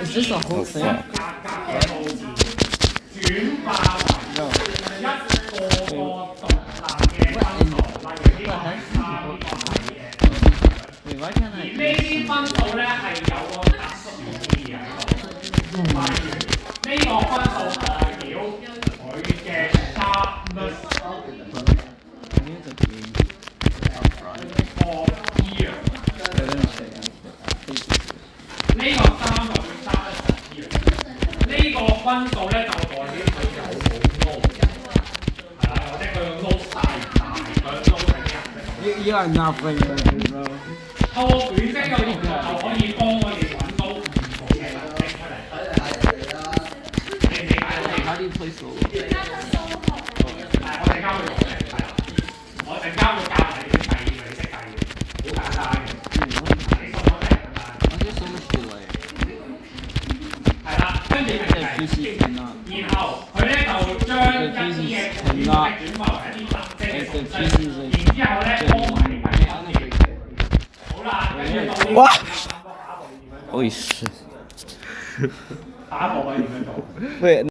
Is this a whole thing? No. Wait, why can't I? 呢啲分數咧係有個特殊意義喺度。例如呢個分數代表佢嘅 sharpness of ear。呢個3代表 sharpness of ear。呢個分數咧就代表佢有冇 nose， 係啦，或者佢個 nose 大唔大，佢 nose 係咩顏色。You are not playing with bro. 透過卷積嘅動作就可以幫我哋揾到唔同嘅能力出嚟。你理解我哋 How do you play solo? 係我陣間會用嘅，係啦。我陣間會教埋你啲計，你識計嘅，好簡單嘅。你熟咗嚟㗎嘛？ Why is there so much delay? 係啦，跟住係然後佢咧就將一啲嘅轉化為一啲特徵嘅數字，然之後咧幫埋你計分嘅。好啦，跟住到呢個下一步要點樣做？ Holy shit. 下一步可以點樣做？ Wait.